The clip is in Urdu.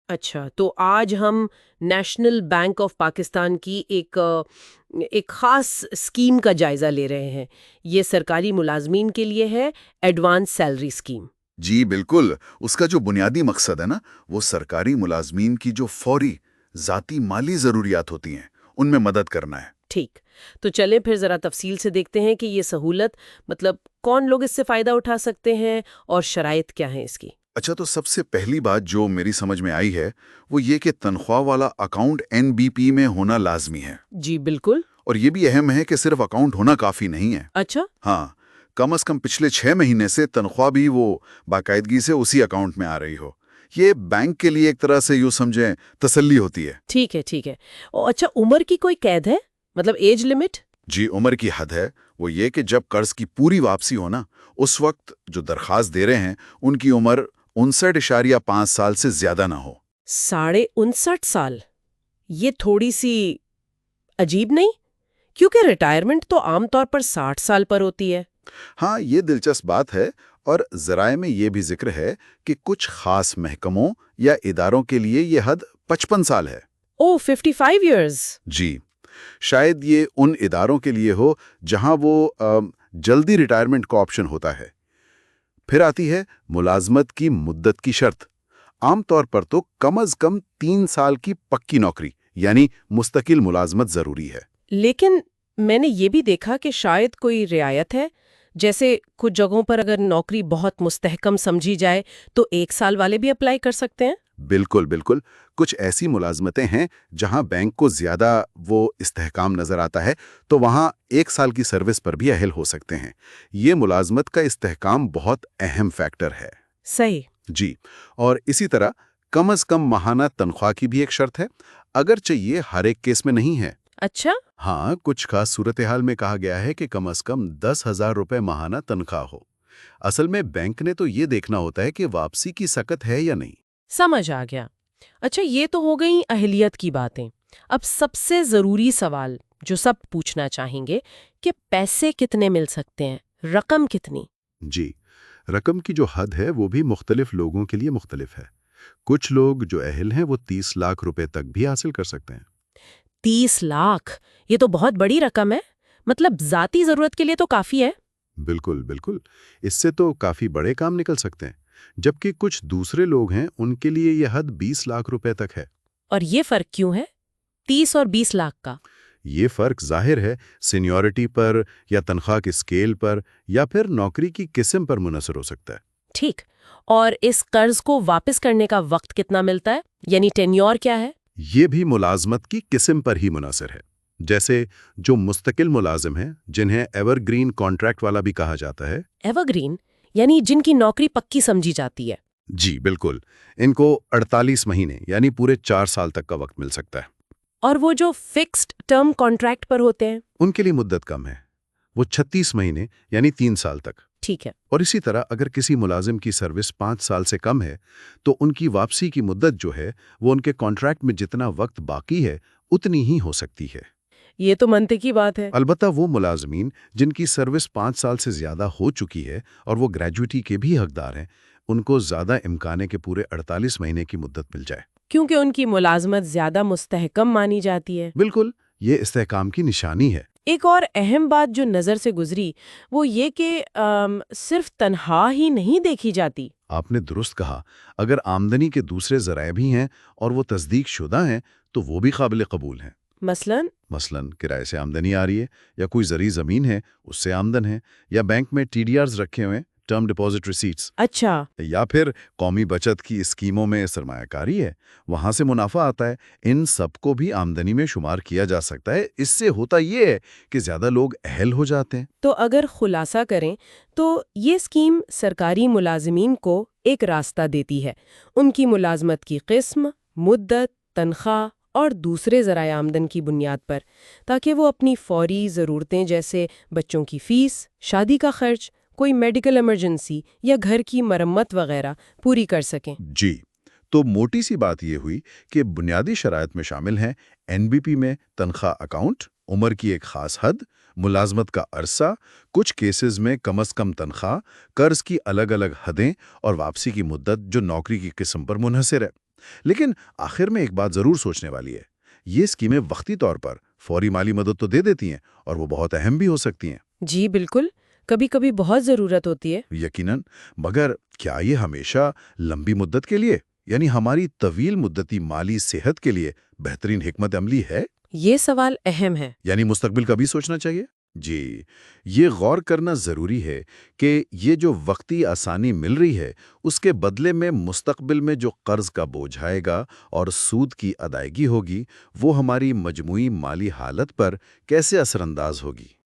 اچھا، تو آج ہم نیشنل بینک آف پاکستان کی ایک خاص اسکیم کا جائزہ لے رہے ہیں۔ یہ سرکاری ملازمین کے لیے ہے، ایڈوانس سیلری اسکیم۔ جی بالکل، اس کا جو بنیادی مقصد ہے نا، وہ سرکاری ملازمین کی جو فوری ذاتی مالی ضروریات ہوتی ہیں ان میں مدد کرنا ہے۔ ٹھیک، تو چلیں پھر ذرا تفصیل سے دیکھتے ہیں کہ یہ سہولت مطلب کون لوگ اس سے فائدہ اٹھا سکتے ہیں اور شرائط کیا ہیں اس کی۔ اچھا، تو سب سے پہلی بات جو میری سمجھ میں آئی ہے وہ یہ کہ تنخواہ والا اکاؤنٹ NBP میں ہونا لازمی ہے۔ جی بالکل۔ اور یہ بھی اہم ہے کہ صرف اکاؤنٹ ہونا کافی نہیں ہے۔ اچھا، ہاں، کم از کم پچھلے 6 مہینے سے تنخواہ بھی وہ باقاعدگی سے اسی اکاؤنٹ میں آ رہی ہو۔ یہ بینک کے لیے ایک طرح سے یوں سمجھیں تسلی ہوتی ہے۔ ٹھیک ہے ٹھیک ہے۔ اچھا، عمر کی کوئی قید ہے؟ مطلب ایج لمٹ؟ جی، عمر کی حد ہے وہ یہ کہ جب قرض کی پوری واپسی ہو نا، اس وقت جو درخواست دے رہے ہیں ان کی عمر 59.5 سال سے زیادہ نہ ہو۔ 59.5 سال؟ یہ تھوڑی سی عجیب نہیں؟ کیونکہ ریٹائرمنٹ تو عام طور پر 60 سال پر ہوتی ہے۔ ہاں، یہ دلچسپ بات ہے، اور ذرائع میں یہ بھی ذکر ہے کہ کچھ خاص محکموں یا اداروں کے لیے یہ حد 55 سال ہے۔ او 55 ایئرز؟ جی، شاید یہ ان اداروں کے لیے ہو جہاں وہ جلدی ریٹائرمنٹ کا آپشن ہوتا ہے۔ پھر آتی ہے ملازمت کی مدت کی شرط۔ عام طور پر تو کم از کم 3 سال کی پکی نوکری یعنی مستقل ملازمت ضروری ہے۔ لیکن میں نے یہ بھی دیکھا کہ شاید کوئی رعایت ہے، جیسے کچھ جگہوں پر اگر نوکری بہت مستحکم سمجھی جائے تو 1 سال والے بھی اپلائی کر سکتے ہیں۔ بالکل بالکل، کچھ ایسی ملازمتیں ہیں جہاں بینک کو زیادہ وہ استحکام نظر آتا ہے تو وہاں 1 سال کی سروس پر بھی اہل ہو سکتے ہیں۔ یہ ملازمت کا استحکام بہت اہم فیکٹر ہے۔ صحیح۔ جی، اور اسی طرح کم از کم ماہانہ تنخواہ کی بھی ایک شرط ہے، اگرچہ یہ ہر ایک کیس میں نہیں ہے۔ اچھا؟ ہاں، کچھ خاص صورتحال میں کہا گیا ہے کہ کم از کم 10,000 روپے ماہانہ تنخواہ ہو۔ اصل میں بینک نے تو یہ دیکھنا ہوتا ہے کہ واپسی کی سکت ہے یا نہیں۔ سمجھ آ گیا۔ اچھا، یہ تو ہو گئیں اہلیت کی باتیں۔ اب سب سے ضروری سوال جو سب پوچھنا چاہیں گے کہ پیسے کتنے مل سکتے ہیں، رقم کتنی؟ جی، رقم کی جو حد ہے وہ بھی مختلف لوگوں کے لیے مختلف ہے۔ کچھ لوگ جو اہل ہیں وہ 30 لاکھ روپے تک بھی حاصل کر سکتے ہیں۔ 30 لاکھ؟ یہ تو بہت بڑی رقم ہے۔ مطلب ذاتی ضرورت کے لیے تو کافی ہے۔ بالکل بالکل، اس سے تو کافی بڑے کام نکل سکتے ہیں، جبکہ کچھ دوسرے لوگ ہیں ان کے لیے یہ حد 20 لاکھ روپے تک ہے۔ اور یہ فرق کیوں ہے، 30 اور 20 لاکھ کا؟ یہ فرق ظاہر ہے سینیورٹی پر یا تنخواہ کے اسکیل پر یا پھر نوکری کی قسم پر منحصر ہو سکتا ہے۔ ٹھیک، اور اس قرض کو واپس کرنے کا وقت کتنا ملتا ہے، یعنی ٹینیور کیا ہے؟ یہ بھی ملازمت کی قسم پر ہی منحصر ہے۔ جیسے جو مستقل ملازم ہیں جنہیں ایور گرین کانٹریکٹ والا بھی کہا جاتا ہے۔ ایور گرین یعنی جن کی نوکری پکی سمجھی جاتی ہے؟ جی بالکل، ان کو 48 مہینے یعنی پورے 4 سال تک کا وقت مل سکتا ہے۔ اور وہ جو فکسڈ ٹرم کانٹریکٹ پر ہوتے ہیں؟ ان کے لیے مدت کم ہے، وہ 36 مہینے یعنی 3 سال تک۔ ٹھیک ہے۔ اور اسی طرح اگر کسی ملازم کی سروس 5 سال سے کم ہے تو ان کی واپسی کی مدت جو ہے وہ ان کے کانٹریکٹ میں جتنا وقت باقی ہے اتنی ہی ہو سکتی ہے۔ یہ تو منطقی بات ہے۔ البتہ وہ ملازمین جن کی سروس 5 سال سے زیادہ ہو چکی ہے اور وہ گریجویٹی کے بھی حقدار ہیں، ان کو زیادہ امکان ہے کہ پورے 48 مہینے کی مدت مل جائے، کیونکہ ان کی ملازمت زیادہ مستحکم مانی جاتی ہے۔ بالکل، یہ استحکام کی نشانی ہے۔ ایک اور اہم بات جو نظر سے گزری وہ یہ کہ صرف تنخواہ ہی نہیں دیکھی جاتی۔ آپ نے درست کہا، اگر آمدنی کے دوسرے ذرائع بھی ہیں اور وہ تصدیق شدہ ہیں تو وہ بھی قابل قبول ہیں۔ مثلاً کرائے سے آمدنی آ رہی ہے، یا کوئی زرعی زمین ہے اس سے آمدن ہے، یا بینک میں TDRs رکھے ہوئے ٹرم ڈپازٹ ریسیٹس، اچھا، یا پھر قومی بچت کی اسکیموں میں سرمایہ کاری ہے، وہاں سے منافع آتا ہے۔ ان سب کو بھی آمدنی میں شمار کیا جا سکتا ہے۔ اس سے ہوتا یہ ہے کہ زیادہ لوگ اہل ہو جاتے ہیں۔ تو اگر خلاصہ کریں تو یہ اسکیم سرکاری ملازمین کو ایک راستہ دیتی ہے، ان کی ملازمت کی قسم، مدت، تنخواہ اور دوسرے ذرائع آمدن کی بنیاد پر، تاکہ وہ اپنی فوری ضرورتیں جیسے بچوں کی فیس، شادی کا خرچ، کوئی میڈیکل ایمرجنسی یا گھر کی مرمت وغیرہ پوری کر سکیں۔ جی، تو موٹی سی بات یہ ہوئی کہ بنیادی شرائط میں شامل ہیں NBP میں تنخواہ اکاؤنٹ، عمر کی ایک خاص حد، ملازمت کا عرصہ، کچھ کیسز میں کم از کم تنخواہ، قرض کی الگ الگ حدیں اور واپسی کی مدت جو نوکری کی قسم پر منحصر ہے۔ لیکن آخر میں ایک بات ضرور سوچنے والی ہے، یہ اسکیمیں وقتی طور پر فوری مالی مدد تو دے دیتی ہیں اور وہ بہت اہم بھی ہو سکتی ہیں۔ جی بالکل، کبھی کبھی بہت ضرورت ہوتی ہے۔ یقیناً، مگر کیا یہ ہمیشہ لمبی مدت کے لیے، یعنی ہماری طویل مدتی مالی صحت کے لیے بہترین حکمت عملی ہے؟ یہ سوال اہم ہے۔ یعنی مستقبل کا بھی سوچنا چاہیے؟ جی، یہ غور کرنا ضروری ہے کہ یہ جو وقتی آسانی مل رہی ہے اس کے بدلے میں مستقبل میں جو قرض کا بوجھ آئے گا اور سود کی ادائیگی ہوگی وہ ہماری مجموعی مالی حالت پر کیسے اثر انداز ہوگی۔